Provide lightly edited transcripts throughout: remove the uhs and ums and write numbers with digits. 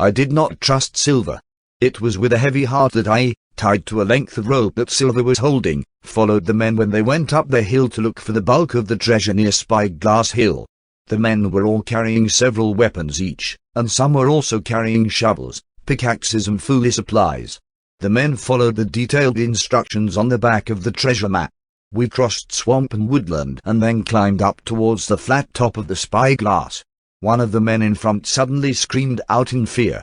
I did not trust Silver. It was with a heavy heart that I, tied to a length of rope that Silver was holding, followed the men when they went up the hill to look for the bulk of the treasure near Spyglass Hill. The men were all carrying several weapons each, and some were also carrying shovels, pickaxes and foolish supplies. The men followed the detailed instructions on the back of the treasure map. We crossed swamp and woodland and then climbed up towards the flat top of the Spyglass. One of the men in front suddenly screamed out in fear.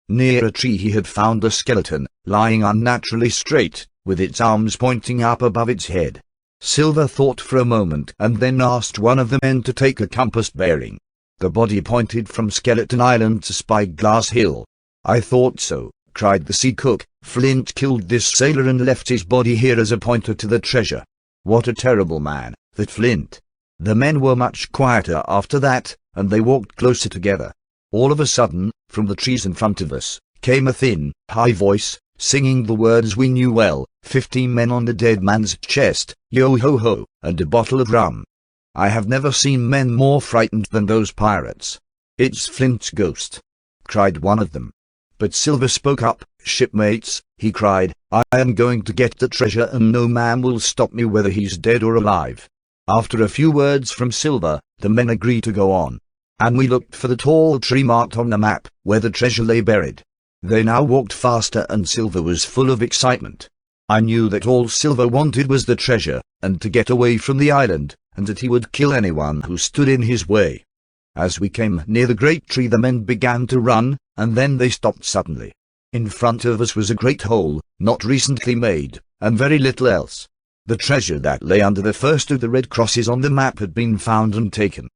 Near a tree he had found a skeleton, lying unnaturally straight, with its arms pointing up above its head. Silver thought for a moment and then asked one of the men to take a compass bearing. The body pointed from Skeleton Island to Spyglass Hill. I thought so, cried the sea cook. Flint killed this sailor and left his body here as a pointer to the treasure. What a terrible man, that Flint. The men were much quieter after that, and they walked closer together. All of a sudden, from the trees in front of us, came a thin, high voice, singing the words we knew well, 15 men on the dead man's chest, yo-ho-ho, and a bottle of rum. I have never seen men more frightened than those pirates. It's Flint's ghost, cried one of them. But Silver spoke up. Shipmates, he cried, I am going to get the treasure and no man will stop me whether he's dead or alive. After a few words from Silver, the men agreed to go on. And we looked for the tall tree marked on the map, where the treasure lay buried. They now walked faster and Silver was full of excitement. I knew that all Silver wanted was the treasure, and to get away from the island, and that he would kill anyone who stood in his way. As we came near the great tree the men began to run, and then they stopped suddenly. In front of us was a great hole, not recently made, and very little else. The treasure that lay under the first of the red crosses on the map had been found and taken.